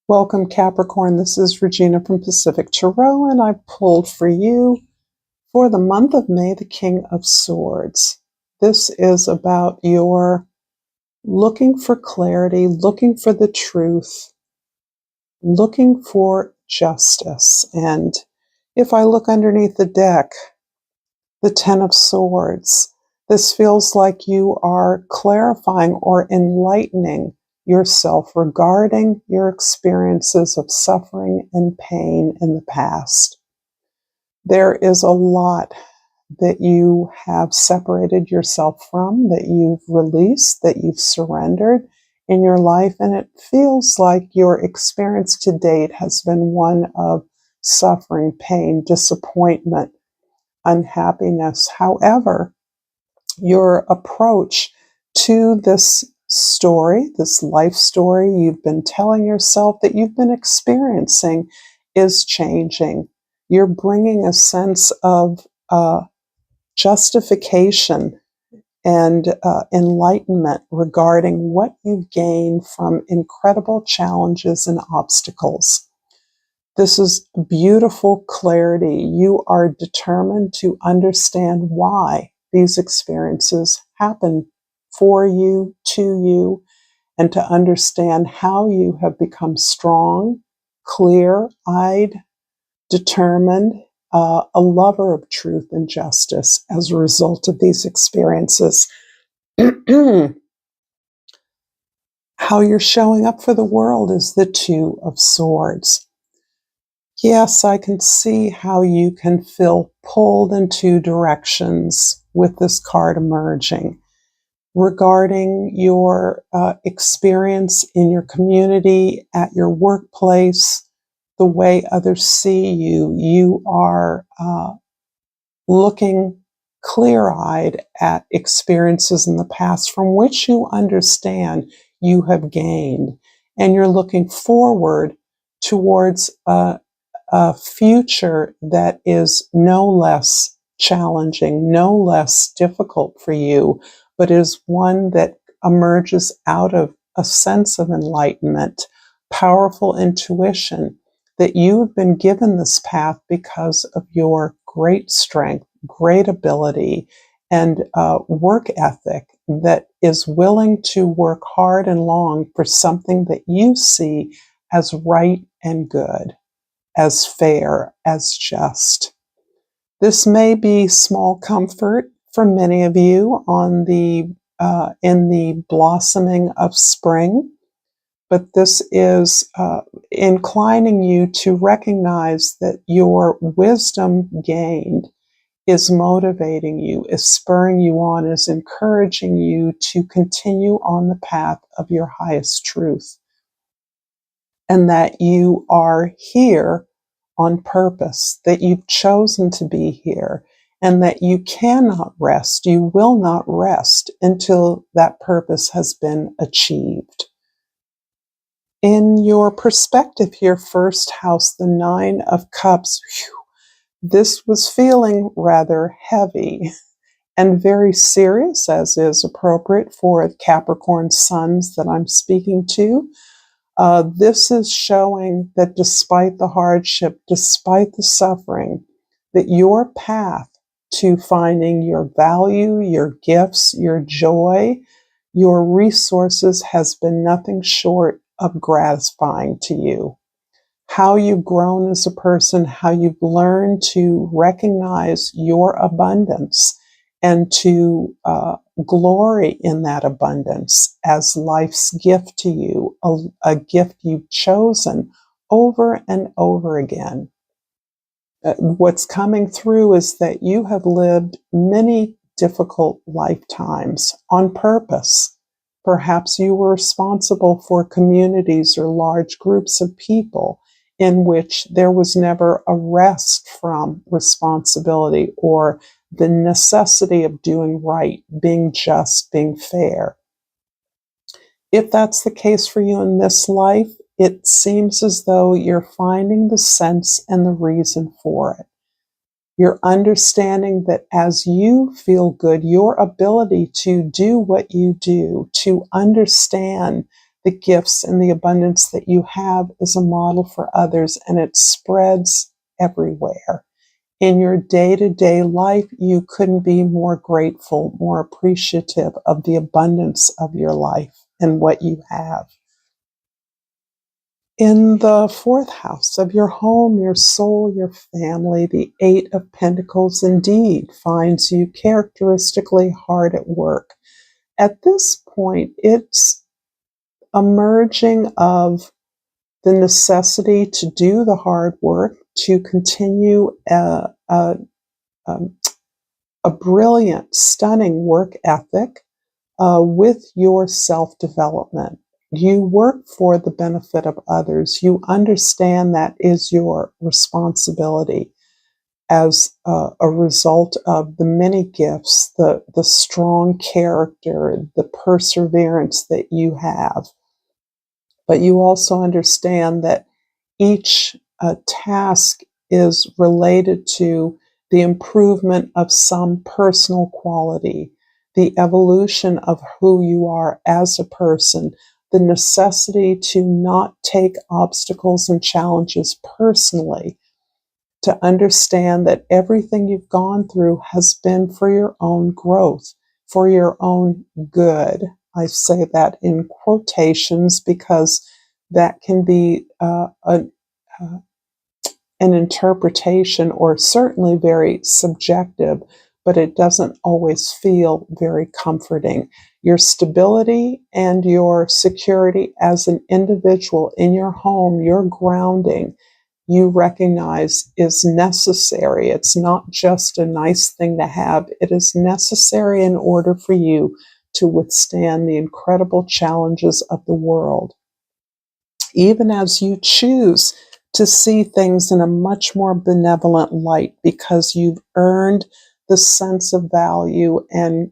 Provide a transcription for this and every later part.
Welcome, Capricorn. This is Regina from Pacific Tarot, and I pulled for you for the month of May, the King of Swords. This is about your looking for clarity, looking for the truth, looking for justice. And if I look underneath the deck, the Ten of Swords, this feels like you are clarifying or enlightening yourself regarding your experiences of suffering and pain in the past. There is a lot that you have separated yourself from, that you've released, that you've surrendered in your life, and it feels like your experience to date has been one of suffering, pain, disappointment, unhappiness. However, your approach to this story, this life story you've been telling yourself that you've been experiencing, is changing. You're bringing a sense of justification and enlightenment regarding what you've gained from incredible challenges and obstacles. This is beautiful clarity. You are determined to understand why these experiences happen for you, to you, and to understand how you have become strong, clear-eyed, determined, a lover of truth and justice as a result of these experiences. How you're showing up for the world is the Two of Swords. Yes, I can see how you can feel pulled in two directions with this card emerging regarding your experience in your community, at your workplace, the way others see you. You are looking clear-eyed at experiences in the past from which you understand you have gained, and you're looking forward towards a future that is no less challenging, no less difficult for you, but is one that emerges out of a sense of enlightenment, powerful intuition, that you have been given this path because of your great strength, great ability, and work ethic that is willing to work hard and long for something that you see as right and good, as fair, as just. This may be small comfort for many of you on in the blossoming of spring, but this is inclining you to recognize that your wisdom gained is motivating you, is spurring you on, is encouraging you to continue on the path of your highest truth, and that you are here on purpose, that you've chosen to be here, and that you cannot rest, you will not rest until that purpose has been achieved. In your perspective here, first house, the Nine of Cups, this was feeling rather heavy and very serious, as is appropriate for Capricorn suns that I'm speaking to. This is showing that despite the hardship, despite the suffering, that your path to finding your value, your gifts, your joy, your resources has been nothing short of gratifying to you. How you've grown as a person, how you've learned to recognize your abundance and to glory in that abundance as life's gift to you, a gift you've chosen over and over again. What's coming through is that you have lived many difficult lifetimes on purpose. Perhaps you were responsible for communities or large groups of people in which there was never a rest from responsibility or the necessity of doing right, being just, being fair. If that's the case for you in this life, it seems as though you're finding the sense and the reason for it. You're understanding that as you feel good, your ability to do what you do, to understand the gifts and the abundance that you have as a model for others, and it spreads everywhere. In your day-to-day life, you couldn't be more grateful, more appreciative of the abundance of your life and what you have. In the 4th house of your home, your soul, your family, the 8 of Pentacles indeed finds you characteristically hard at work. At this point, it's a merging of the necessity to do the hard work, to continue a brilliant, stunning work ethic with your self-development. You work for the benefit of others. You understand that is your responsibility as a result of the many gifts, the strong character, the perseverance that you have. But you also understand that each task is related to the improvement of some personal quality, the evolution of who you are as a person, the necessity to not take obstacles and challenges personally, to understand that everything you've gone through has been for your own growth, for your own good. I say that in quotations because that can be an interpretation, or certainly very subjective, but it doesn't always feel very comforting. Your stability and your security as an individual in your home, your grounding, you recognize is necessary. It's not just a nice thing to have. It is necessary in order for you to withstand the incredible challenges of the world. Even as you choose to see things in a much more benevolent light, because you've earned the sense of value and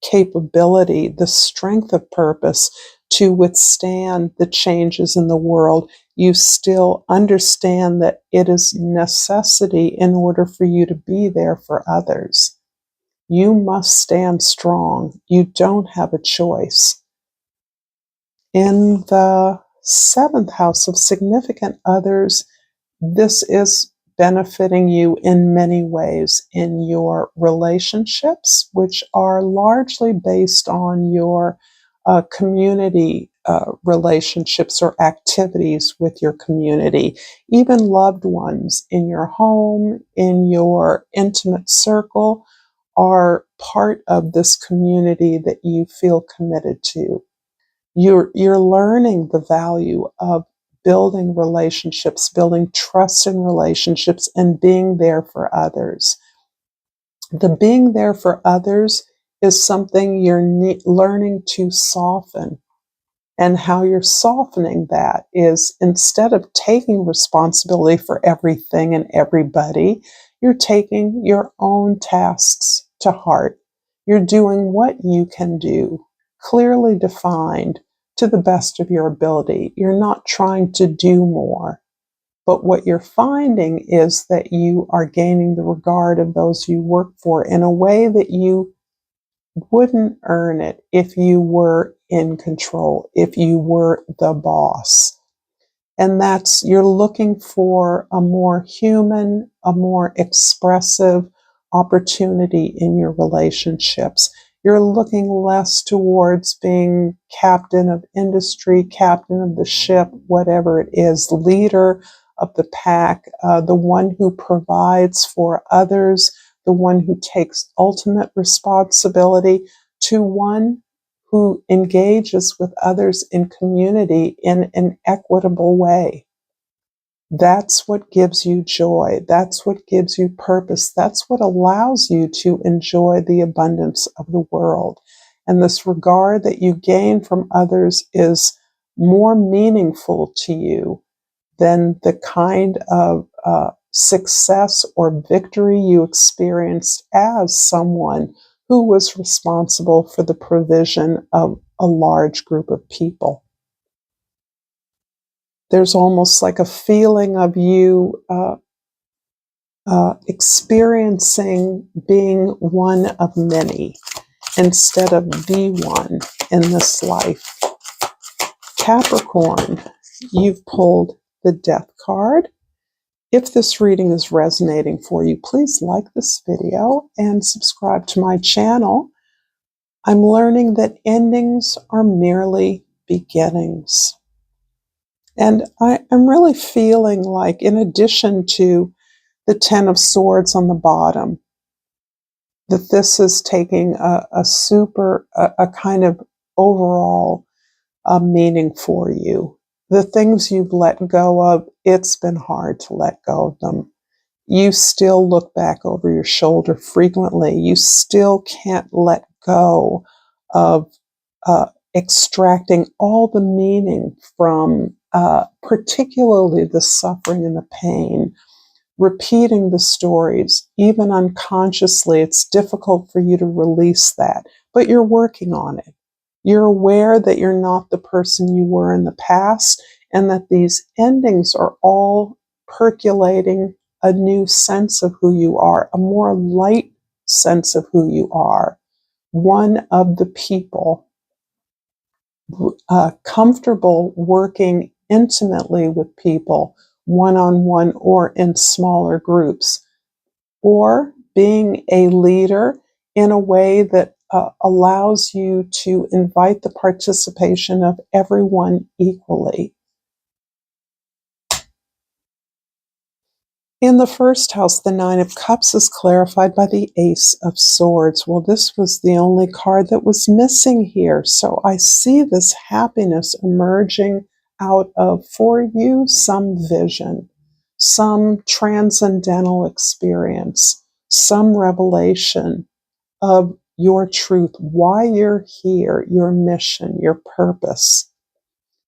capability, the strength of purpose to withstand the changes in the world, you still understand that it is necessity in order for you to be there for others. You must stand strong. You don't have a choice. In the 7th house of significant others, this is benefiting you in many ways in your relationships, which are largely based on your community relationships or activities with your community, even loved ones in your home, in your intimate circle, are part of this community that you feel committed to. You're learning the value of building relationships, building trust in relationships, and being there for others. The being there for others is something you're learning to soften. And how you're softening that is, instead of taking responsibility for everything and everybody, you're taking your own tasks to heart. You're doing what you can do, clearly defined, to the best of your ability. You're not trying to do more. But what you're finding is that you are gaining the regard of those you work for in a way that you wouldn't earn it if you were in control, if you were the boss. And that's, you're looking for a more human, a more expressive opportunity in your relationships. You're looking less towards being captain of industry, captain of the ship, whatever it is, leader of the pack, the one who provides for others, the one who takes ultimate responsibility, to one who engages with others in community in an equitable way. That's what gives you joy. That's what gives you purpose. That's what allows you to enjoy the abundance of the world. And this regard that you gain from others is more meaningful to you than the kind of success or victory you experienced as someone who was responsible for the provision of a large group of people. There's almost like a feeling of you experiencing being one of many instead of the one in this life. Capricorn, you've pulled the Death card. If this reading is resonating for you, please like this video and subscribe to my channel. I'm learning that endings are merely beginnings. And I'm really feeling like, in addition to the Ten of Swords on the bottom, that this is taking a kind of overall meaning for you. The things you've let go of, it's been hard to let go of them. You still look back over your shoulder frequently. You still can't let go of extracting all the meaning from particularly the suffering and the pain. Repeating the stories, even unconsciously, it's difficult for you to release that, but you're working on it. You're aware that you're not the person you were in the past, and that these endings are all percolating a new sense of who you are, a more light sense of who you are, one of the people comfortable working intimately with people, one-on-one or in smaller groups, or being a leader in a way that allows you to invite the participation of everyone equally. In the first house, the Nine of Cups is clarified by the Ace of Swords. Well, this was the only card that was missing here. So I see this happiness emerging out of, for you, some vision, some transcendental experience, some revelation of your truth, why you're here, your mission, your purpose.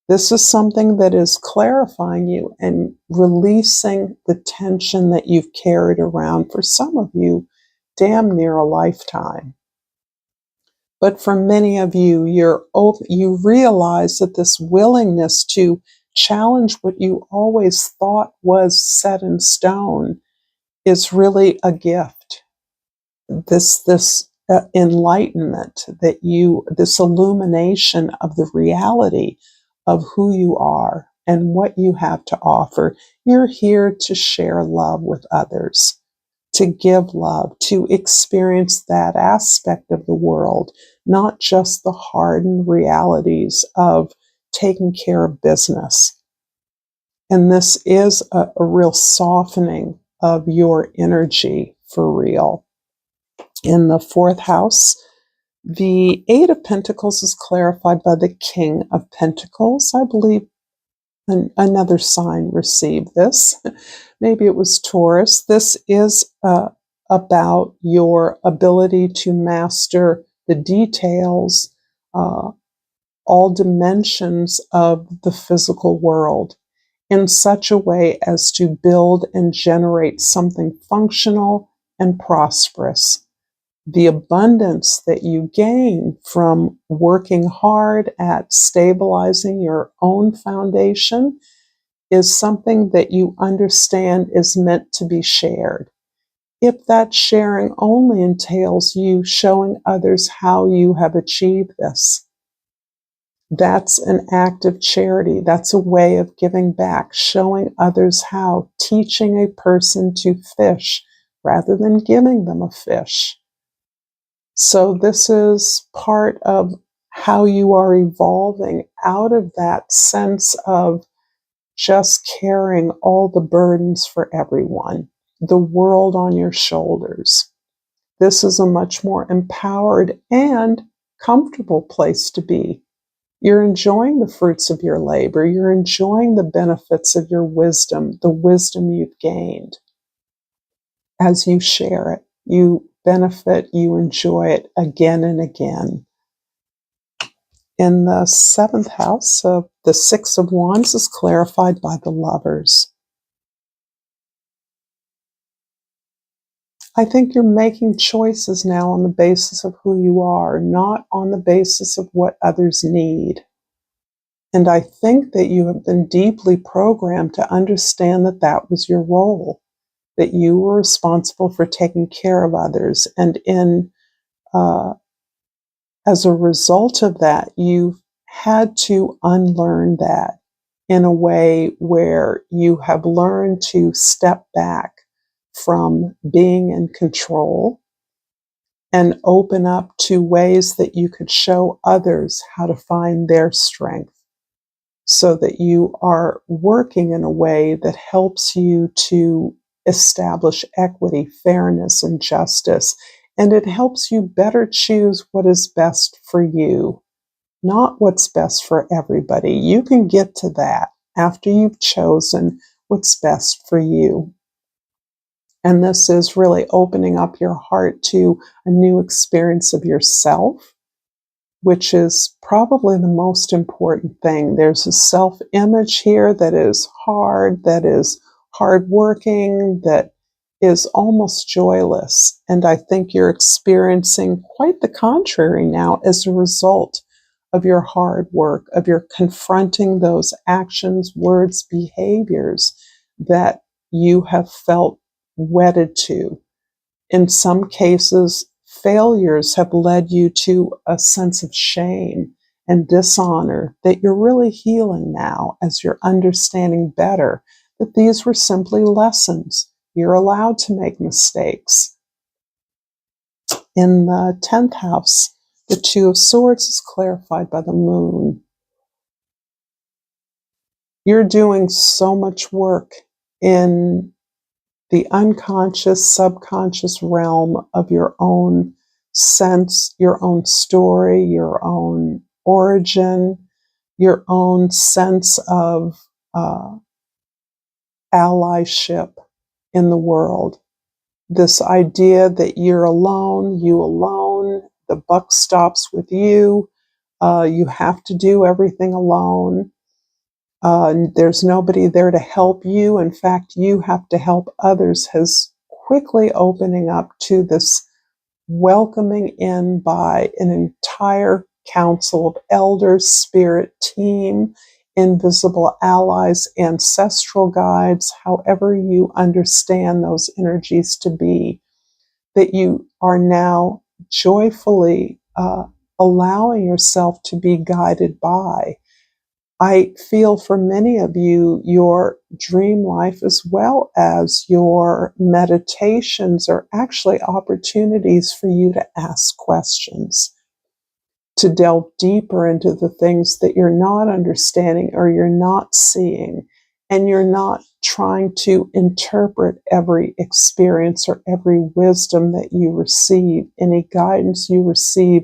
This is something that is clarifying you and releasing the tension that you've carried around for some of you damn near a lifetime. But for many of you, you realize that this willingness to challenge what you always thought was set in stone is really a gift. This enlightenment that this illumination of the reality of who you are and what you have to offer. You're here to share love with others, to give love, to experience that aspect of the world, not just the hardened realities of taking care of business. And this is a real softening of your energy for real. In the fourth house, the Eight of Pentacles is clarified by the King of Pentacles. I believe another sign received this. Maybe it was Taurus. This is about your ability to master the details, all dimensions of the physical world in such a way as to build and generate something functional and prosperous. The abundance that you gain from working hard at stabilizing your own foundation is something that you understand is meant to be shared. If that sharing only entails you showing others how you have achieved this, that's an act of charity. That's a way of giving back, showing others how, teaching a person to fish rather than giving them a fish. So this is part of how you are evolving out of that sense of just carrying all the burdens for everyone, the world on your shoulders. This is a much more empowered and comfortable place to be. You're enjoying the fruits of your labor. You're enjoying the benefits of your wisdom, the wisdom you've gained. As you share it, you benefit, you enjoy it again and again. In the seventh house, the Six of Wands is clarified by the Lovers. I think you're making choices now on the basis of who you are, not on the basis of what others need. And I think that you have been deeply programmed to understand that that was your role, that you were responsible for taking care of others. And as a result of that, you've had to unlearn that in a way where you have learned to step back from being in control and open up to ways that you could show others how to find their strength, so that you are working in a way that helps you to establish equity, fairness, and justice. And it helps you better choose what is best for you, not what's best for everybody. You can get to that after you've chosen what's best for you. And this is really opening up your heart to a new experience of yourself, which is probably the most important thing. There's a self-image here that is hardworking, that is almost joyless. And I think you're experiencing quite the contrary now as a result of your hard work, of your confronting those actions, words, behaviors that you have felt wedded to. In some cases, failures have led you to a sense of shame and dishonor that you're really healing now as you're understanding better that these were simply lessons. You're allowed to make mistakes. In the 10th house, the Two of Swords is clarified by the moon. You're doing so much work in the unconscious, subconscious realm of your own sense, your own story, your own origin, your own sense of allyship in the world. This idea that you're alone, you alone, the buck stops with you, you have to do everything alone. There's nobody there to help you. In fact, you have to help others, has quickly opening up to this welcoming in by an entire council of elders, spirit team, invisible allies, ancestral guides, however you understand those energies to be, that you are now joyfully allowing yourself to be guided by. I feel for many of you, your dream life as well as your meditations are actually opportunities for you to ask questions, to delve deeper into the things that you're not understanding or you're not seeing, and you're not trying to interpret every experience or every wisdom that you receive, any guidance you receive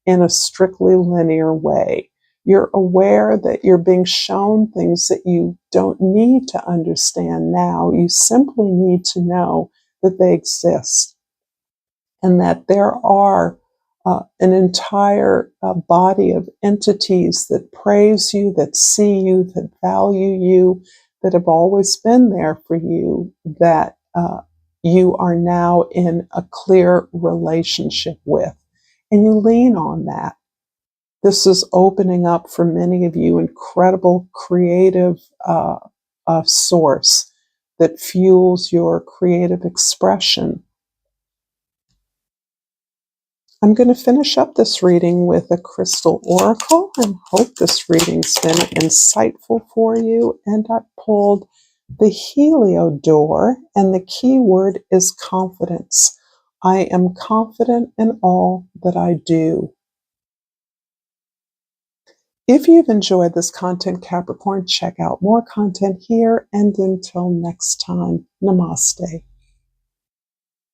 in a strictly linear way. You're aware that you're being shown things that you don't need to understand now. You simply need to know that they exist and that there are an entire body of entities that praise you, that see you, that value you, that have always been there for you, that you are now in a clear relationship with. And you lean on that. This is opening up for many of you incredible creative source that fuels your creative expression. I'm going to finish up this reading with a crystal oracle and hope this reading's been insightful for you. And I pulled the Heliodor, and the key word is confidence. I am confident in all that I do. If you've enjoyed this content, Capricorn, check out more content here. And until next time, namaste.